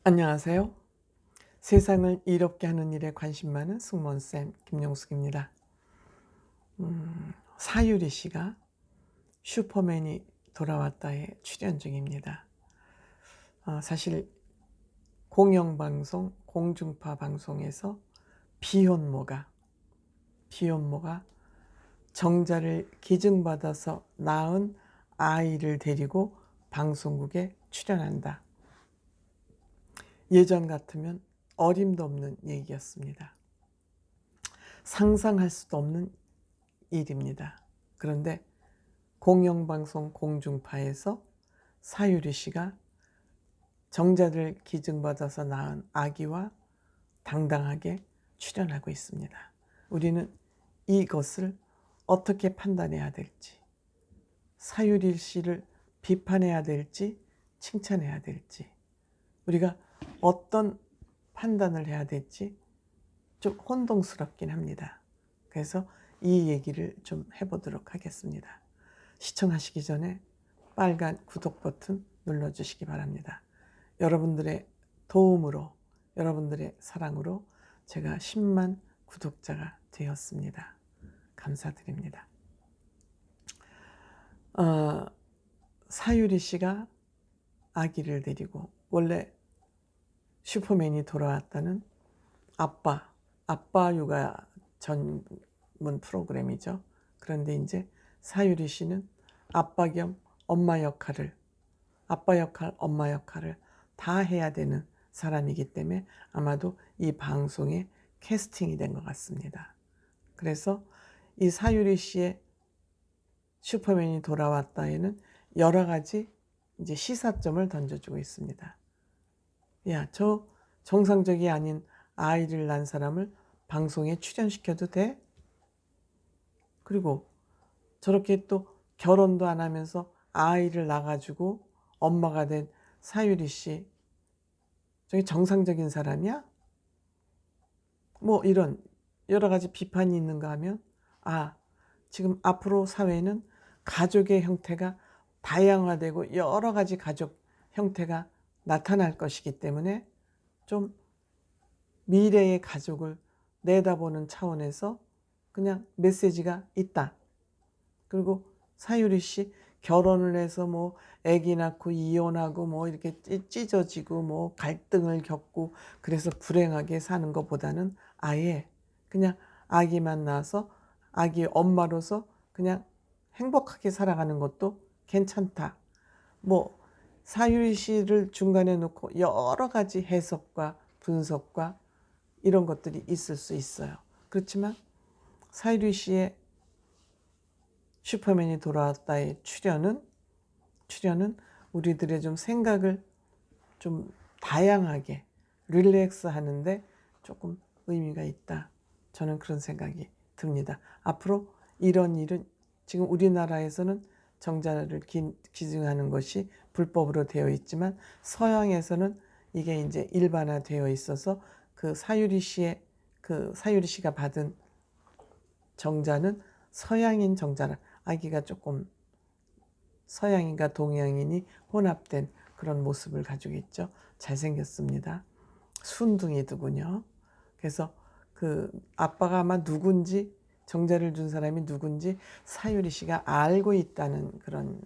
안녕하세요. 세상을 이롭게 하는 일에 관심 많은 승무원쌤 김용숙입니다. 사유리 씨가 슈퍼맨이 돌아왔다에 출연 중입니다. 사실 공영방송, 공중파 방송에서 비혼모가 정자를 기증받아서 낳은 아이를 데리고 방송국에 출연한다. 예전 같으면 어림도 없는 얘기였습니다. 상상할 수도 없는 일입니다. 그런데 공영방송 공중파에서 사유리 씨가 정자를 기증받아서 낳은 아기와 당당하게 출연하고 있습니다. 우리는 이것을 어떻게 판단해야 될지, 사유리 씨를 비판해야 될지 칭찬해야 될지, 우리가 어떤 판단을 해야 될지 좀 혼동스럽긴 합니다. 그래서 이 얘기를 좀 해보도록 하겠습니다. 시청하시기 전에 빨간 구독 버튼 눌러주시기 바랍니다. 여러분들의 도움으로, 여러분들의 사랑으로 제가 10만 구독자가 되었습니다. 감사드립니다. 사유리 씨가 아기를 데리고, 원래 슈퍼맨이 돌아왔다는 아빠 육아 전문 프로그램이죠. 그런데 이제 사유리 씨는 아빠 겸 엄마 역할을, 아빠 역할, 엄마 역할을 다 해야 되는 사람이기 때문에 아마도 이 방송에 캐스팅이 된 것 같습니다. 그래서 이 사유리 씨의 슈퍼맨이 돌아왔다에는 여러 가지 이제 시사점을 던져주고 있습니다. 야, 저 정상적이 아닌 아이를 낳은 사람을 방송에 출연시켜도 돼? 그리고 저렇게 또 결혼도 안 하면서 아이를 낳아가지고 엄마가 된 사유리 씨, 저게 정상적인 사람이야? 뭐 이런 여러 가지 비판이 있는가 하면, 지금 앞으로 사회는 가족의 형태가 다양화되고 여러 가지 가족 형태가 나타날 것이기 때문에 좀 미래의 가족을 내다보는 차원에서 그냥 메시지가 있다. 그리고 사유리 씨 결혼을 해서 뭐 아기 낳고 이혼하고 뭐 이렇게 찢어지고 뭐 갈등을 겪고 그래서 불행하게 사는 것보다는 아예 그냥 아기만 낳아서 아기 엄마로서 그냥 행복하게 살아가는 것도 괜찮다. 뭐 사유리 씨를 중간에 놓고 여러 가지 해석과 분석과 이런 것들이 있을 수 있어요. 그렇지만 사유리 씨의 슈퍼맨이 돌아왔다의 출연은 우리들의 좀 생각을 좀 다양하게 릴렉스 하는데 조금 의미가 있다. 저는 그런 생각이 듭니다. 앞으로 이런 일은 지금 우리나라에서는 정자를 기증하는 것이 불법으로 되어 있지만 서양에서는 이게 이제 일반화되어 있어서 그 사유리 씨가 받은 정자는 서양인 정자라, 아기가 조금 서양인과 동양인이 혼합된 그런 모습을 가지고 있죠. 잘생겼습니다. 순둥이더군요. 그래서 그 아빠가 아마 누군지, 정자를 준 사람이 누군지 사유리 씨가 알고 있다는 그런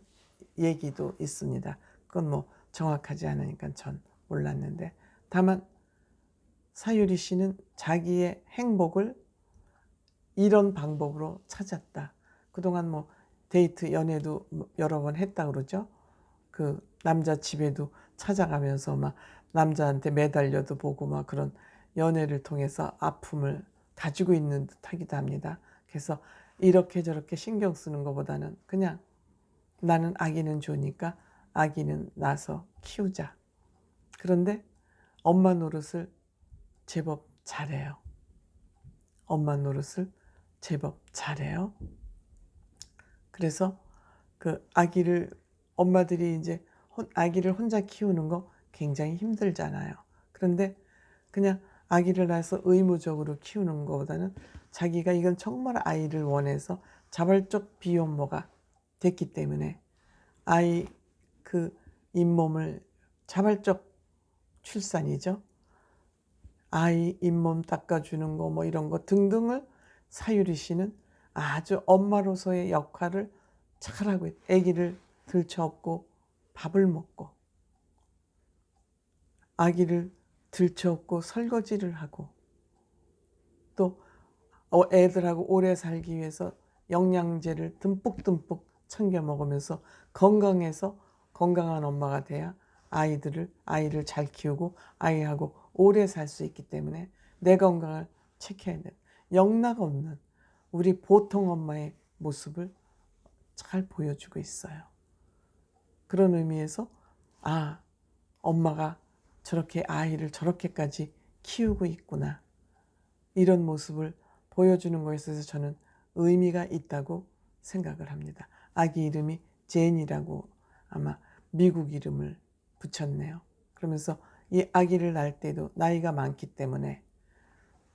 얘기도 있습니다. 그건 뭐 정확하지 않으니까 전 몰랐는데, 다만 사유리 씨는 자기의 행복을 이런 방법으로 찾았다. 그동안 뭐 데이트 연애도 여러 번 했다 그러죠. 그 남자 집에도 찾아가면서 막 남자한테 매달려도 보고 막 그런 연애를 통해서 아픔을 가지고 있는 듯하기도 합니다. 그래서 이렇게 저렇게 신경 쓰는 것보다는 그냥 나는 아기는 좋으니까 아기는 낳아서 키우자. 그런데 엄마 노릇을 제법 잘해요. 엄마 노릇을 제법 잘해요. 그래서 그 아기를, 엄마들이 이제 아기를 혼자 키우는 거 굉장히 힘들잖아요. 그런데 그냥 아기를 낳아서 의무적으로 키우는 것보다는 자기가 이건 정말 아이를 원해서 자발적 비혼모가 됐기 때문에 아이 그 잇몸을 자발적 출산이죠. 아이 잇몸 닦아주는 거 뭐 이런 거 등등을 사유리 씨는 아주 엄마로서의 역할을 잘하고 아기를 들쳐업고 밥을 먹고 아기를 들쳐업고 설거지를 하고 또 애들하고 오래 살기 위해서 영양제를 듬뿍듬뿍 챙겨 먹으면서 건강해서 건강한 엄마가 돼야 아이를 잘 키우고 아이하고 오래 살 수 있기 때문에 내 건강을 체크해야 돼. 영락 없는 우리 보통 엄마의 모습을 잘 보여주고 있어요. 그런 의미에서 엄마가 저렇게 아이를 저렇게까지 키우고 있구나. 이런 모습을 보여주는 것에 있어서 저는 의미가 있다고 생각을 합니다. 아기 이름이 제인이라고 아마 미국 이름을 붙였네요. 그러면서 이 아기를 낳을 때도 나이가 많기 때문에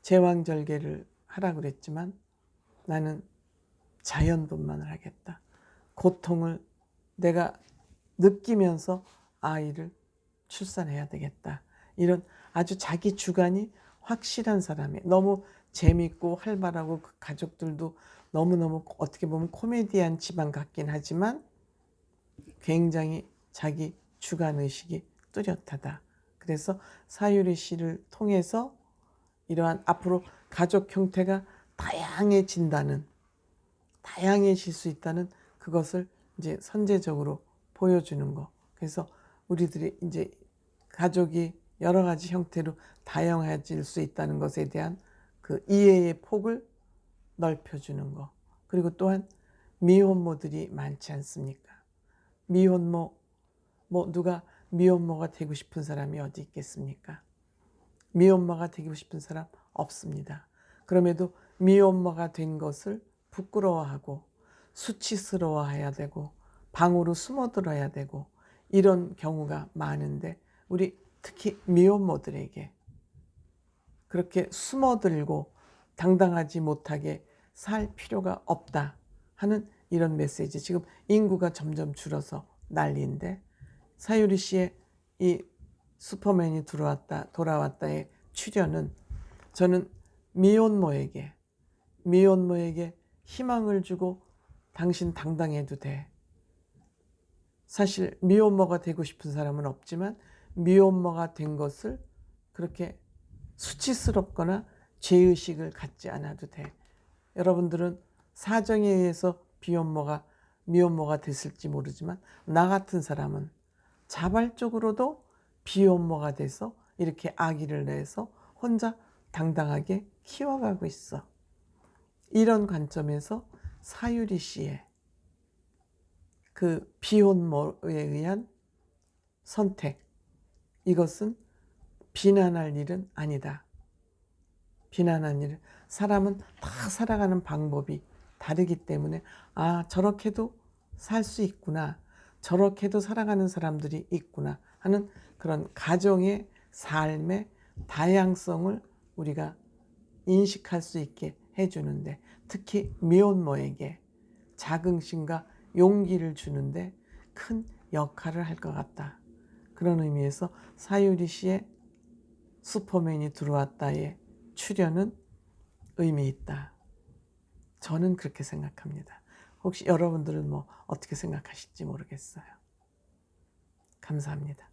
제왕절개를 하라 그랬지만 나는 자연분만을 하겠다. 고통을 내가 느끼면서 아이를 출산해야 되겠다. 이런 아주 자기 주관이 확실한 사람이 너무 재밌고 활발하고 그 가족들도 너무너무 어떻게 보면 코미디한 집안 같긴 하지만 굉장히 자기 주관의식이 뚜렷하다. 그래서 사유리 씨를 통해서 이러한 앞으로 가족 형태가 다양해질 수 있다는 그것을 이제 선제적으로 보여주는 거. 그래서 우리들이 이제 가족이 여러 가지 형태로 다양해질 수 있다는 것에 대한 그 이해의 폭을 넓혀주는 거. 그리고 또한 미혼모들이 많지 않습니까? 미혼모, 누가 미혼모가 되고 싶은 사람이 어디 있겠습니까? 미혼모가 되고 싶은 사람 없습니다. 그럼에도 미혼모가 된 것을 부끄러워하고 수치스러워해야 되고 방으로 숨어들어야 되고 이런 경우가 많은데 우리 특히 미혼모들에게 그렇게 숨어들고 당당하지 못하게 살 필요가 없다 하는 이런 메시지. 지금 인구가 점점 줄어서 난리인데 사유리 씨의 이 슈퍼맨이 돌아왔다의 출연은 저는 미혼모에게 희망을 주고 당신 당당해도 돼. 사실 미혼모가 되고 싶은 사람은 없지만 미혼모가 된 것을 그렇게 수치스럽거나 죄의식을 갖지 않아도 돼. 여러분들은 사정에 의해서 미혼모가 됐을지 모르지만 나 같은 사람은 자발적으로도 비혼모가 돼서 이렇게 아기를 내서 혼자 당당하게 키워가고 있어. 이런 관점에서 사유리 씨의 그 비혼모에 의한 선택, 이것은 비난할 일은 아니다. 비난할 일은 사람은 다 살아가는 방법이 다르기 때문에 저렇게도 살 수 있구나. 저렇게도 살아가는 사람들이 있구나 하는 그런 가정의 삶의 다양성을 우리가 인식할 수 있게 해주는데 특히 미혼모에게 자긍심과 용기를 주는데 큰 역할을 할 것 같다. 그런 의미에서 사유리 씨의 슈퍼맨이 들어왔다의 출연은 의미 있다. 저는 그렇게 생각합니다. 혹시 여러분들은 어떻게 생각하실지 모르겠어요. 감사합니다.